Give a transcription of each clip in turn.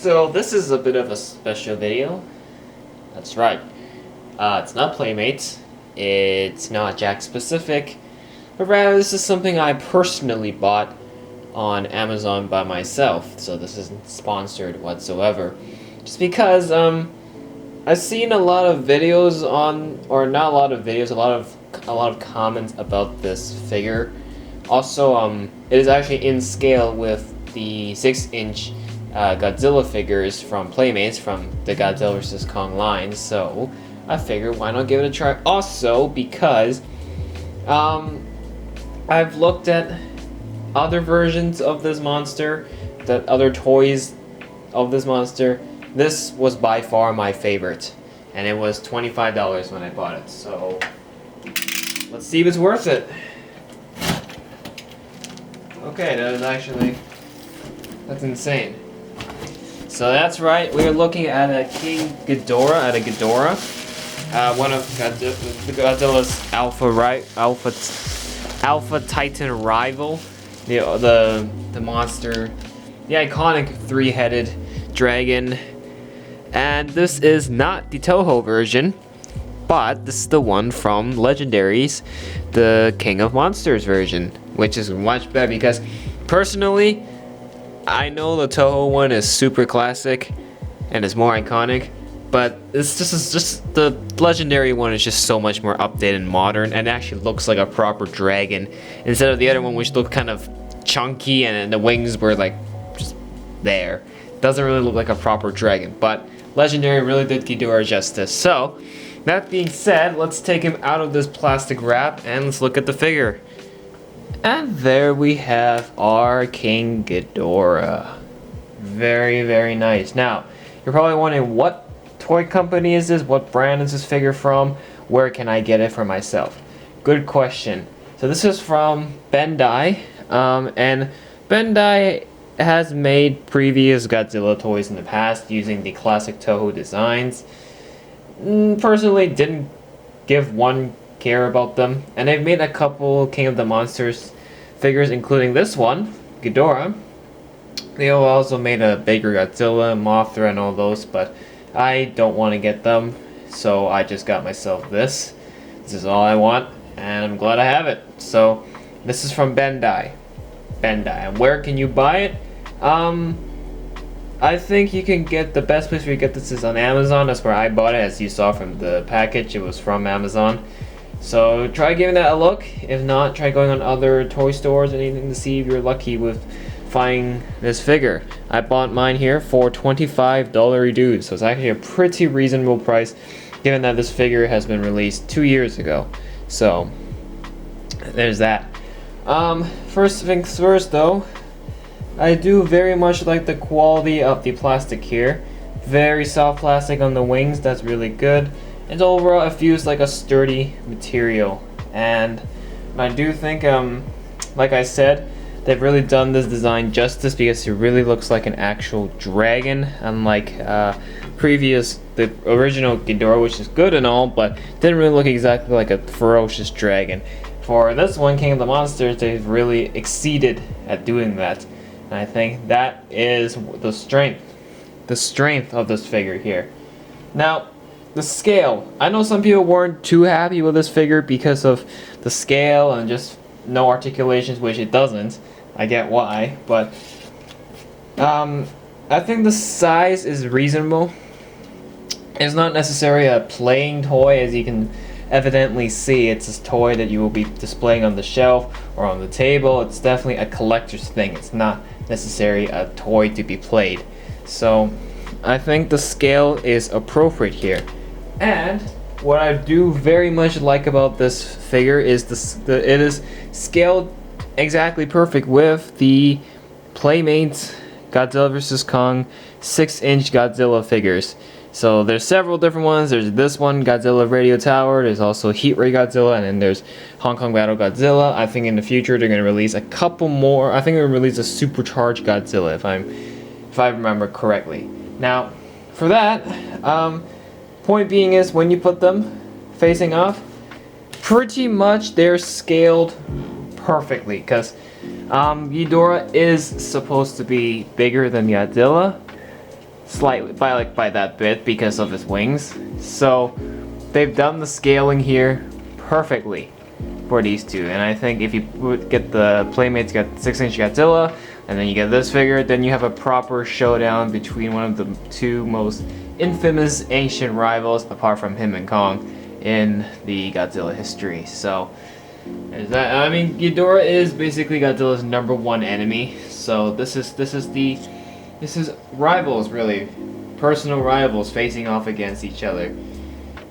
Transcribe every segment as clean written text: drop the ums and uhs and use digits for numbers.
So this is a bit of a special video. That's right. It's not Playmates. It's not Jack specific. But rather, this is something I personally bought on Amazon by myself. So this isn't sponsored whatsoever. Just because I've seen a lot of videos on, or not a lot of videos, a lot of comments about this figure. Also, it is actually in scale with the 6-inch Godzilla figures from Playmates from the Godzilla vs. Kong line. So I figured, why not give it a try? Also, because I've looked at other versions of this monster, the other toys of this monster. This was by far my favorite, and it was $25 when I bought it. So let's see if it's worth it. Okay, that's insane. So that's right, we are looking at a King Ghidorah, one of Godzilla's Alpha Titan rival, the monster, the iconic three-headed dragon. And this is not the Toho version, but this is the one from Legendary's, the King of Monsters version, which is much better because, personally, I know the Toho one is super classic and is more iconic, but this is just the Legendary one is just so much more updated and modern, and actually looks like a proper dragon instead of the other one, which looked kind of chunky and the wings were like just there. Doesn't really look like a proper dragon, but Legendary really did Ghidorah justice. So, that being said, let's take him out of this plastic wrap and let's look at the figure. And there we have our King Ghidorah. Very, very nice. Now, you're probably wondering, what toy company is this? What brand is this figure from? Where can I get it for myself? Good question. So this is from Bendai, and Bendai has made previous Godzilla toys in the past using the classic Toho designs. Personally, didn't give one care about them, and they've made a couple King of the Monsters figures, including this one, Ghidorah. They also made a bigger Godzilla, Mothra, and all those, but I don't want to get them, so I just got myself this. This is all I want, and I'm glad I have it. So this is from Bendai. And where can you buy it? I think you can get, the best place where you get this is on Amazon. That's where I bought it, as you saw from the package. It was from Amazon. So try giving that a look. If not, try going on other toy stores or anything to see if you're lucky with finding this figure. I bought mine here for $25 dude, so it's actually a pretty reasonable price given that this figure has been released 2 years ago. So there's that. First things first though, I do very much like the quality of the plastic here. Very soft plastic on the wings, that's really good. And overall it feels like a sturdy material. And I do think, like I said, they've really done this design justice because it really looks like an actual dragon, unlike the original Ghidorah, which is good and all, but didn't really look exactly like a ferocious dragon. For this one, King of the Monsters, they've really exceeded at doing that. And I think that is the strength of this figure here. Now, the scale. I know some people weren't too happy with this figure because of the scale and just no articulations, which it doesn't. I get why, but I think the size is reasonable. It's not necessarily a playing toy, as you can evidently see. It's a toy that you will be displaying on the shelf or on the table. It's definitely a collector's thing. It's not necessarily a toy to be played. So I think the scale is appropriate here. And what I do very much like about this figure is it is scaled exactly perfect with the Playmates Godzilla vs. Kong 6-inch Godzilla figures. So there's several different ones. There's this one, Godzilla Radio Tower. There's also Heat Ray Godzilla, and then there's Hong Kong Battle Godzilla. I think in the future they're going to release a couple more. I think they're going to release a supercharged Godzilla, if I remember correctly. Now, for that, point being is when you put them facing off, pretty much they're scaled perfectly, because Ghidorah is supposed to be bigger than Godzilla, slightly by that bit because of his wings. So they've done the scaling here perfectly for these two, and I think if you would get the Playmates, got 6-inch Godzilla, and then you get this figure, then you have a proper showdown between one of the two most infamous ancient rivals, apart from him and Kong, in the Godzilla history. So is that, I mean, Ghidorah is basically Godzilla's #1 enemy. So this is rivals, really, personal rivals facing off against each other.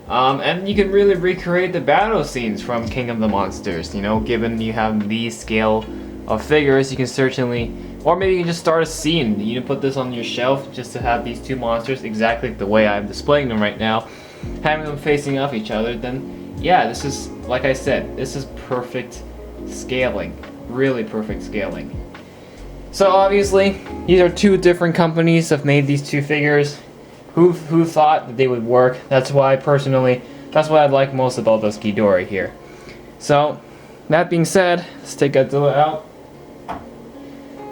And you can really recreate the battle scenes from King of the Monsters. You know, given you have these scale of figures, you can certainly, or maybe you can just start a scene. You can put this on your shelf just to have these two monsters exactly the way I'm displaying them right now, having them facing off each other. Then yeah, this is, like I said, this is perfect scaling, really perfect scaling. So obviously, these are two different companies that have made these two figures. Who thought that they would work? That's why, personally, that's what I like most about this Ghidorah here. So, that being said, let's take Godzilla out.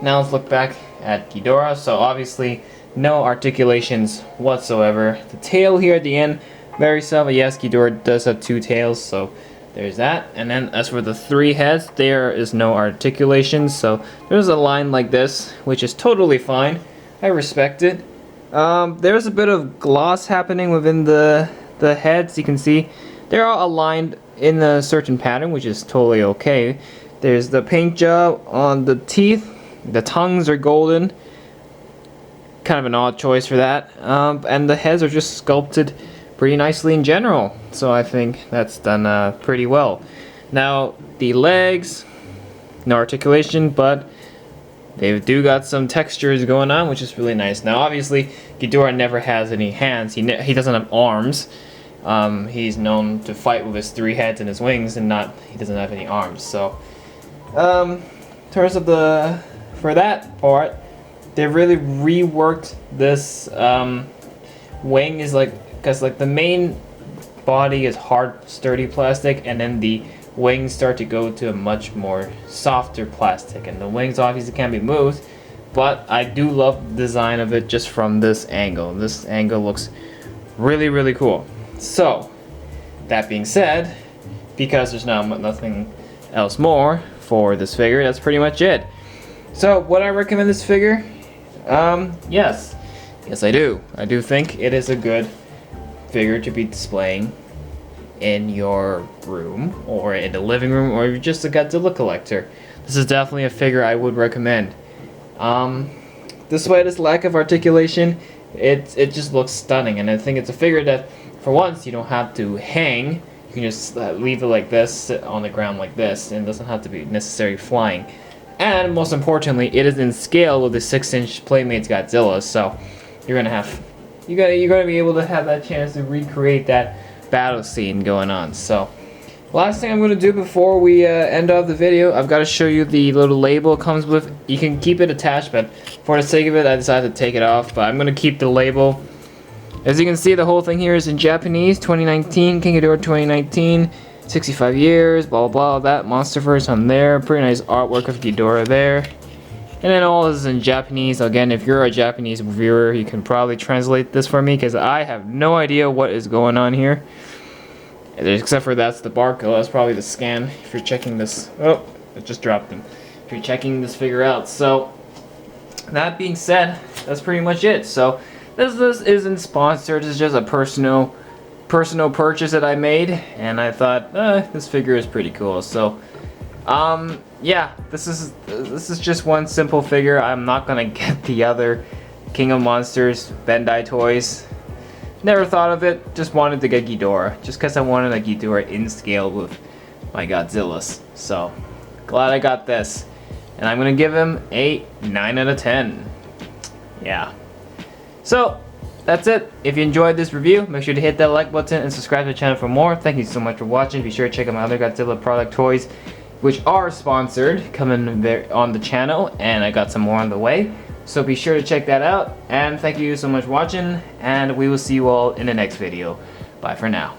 Now let's look back at Ghidorah. So obviously, no articulations whatsoever. The tail here at the end, very subtle. Yes, Ghidorah does have 2 tails, so there's that. And then as for the 3 heads, there is no articulation. So there's a line like this, which is totally fine. I respect it. There's a bit of gloss happening within the heads. You can see they're all aligned in a certain pattern, which is totally okay. There's the paint job on the teeth. The tongues are golden. Kind of an odd choice for that. And the heads are just sculpted pretty nicely in general. So I think that's done pretty well. Now the legs, no articulation, but they do got some textures going on, which is really nice. Now obviously Ghidorah never has any hands. He doesn't have arms. He's known to fight with his 3 heads and his wings, and he doesn't have any arms. So in terms of for that part, they really reworked this wing, is because the main body is hard, sturdy plastic, and then the wings start to go to a much more softer plastic, and the wings obviously can be moved, but I do love the design of it just from this angle. This angle looks really, really cool. So that being said, because there's now nothing else more for this figure, that's pretty much it. So would I recommend this figure? Yes I do. I do think it is a good figure to be displaying in your room, or in the living room, or you're just a Godzilla collector. This is definitely a figure I would recommend. Despite its lack of articulation, it just looks stunning, and I think it's a figure that, for once, you don't have to hang. You can just leave it like this, sit on the ground like this, and it doesn't have to be necessarily flying. And most importantly, it is in scale with the 6-inch Playmates Godzilla, so you're gonna be able to have that chance to recreate that battle scene going on. So last thing I'm going to do before we end off the video, I've got to show you the little label it comes with. You can keep it attached, but for the sake of it, I decided to take it off. But I'm going to keep the label. As you can see, the whole thing here is in Japanese. 2019, King Ghidorah 2019, 65 years, blah blah blah. That Monsterverse on there. Pretty nice artwork of Ghidorah there. And then all this is in Japanese. Again, if you're a Japanese viewer, you can probably translate this for me, because I have no idea what is going on here. Except for that's the barcode. That's probably the scan. If you're checking this, oh, it just dropped them. If you're checking this figure out. So that being said, that's pretty much it. So this isn't sponsored. It's just a personal purchase that I made, and I thought this figure is pretty cool. So yeah, this is just one simple figure. I'm not gonna get the other King of Monsters Bendai toys. Never thought of it. Just wanted to get Ghidorah, just because I wanted a Ghidorah in scale with my Godzillas. So glad I got this, and I'm gonna give him a 9 out of 10. Yeah. So that's it. If you enjoyed this review, make sure to hit that like button and subscribe to the channel for more. Thank you so much for watching. Be sure to check out my other Godzilla product toys, which are sponsored, coming there on the channel, and I got some more on the way. So be sure to check that out, and thank you so much for watching, and we will see you all in the next video. Bye for now.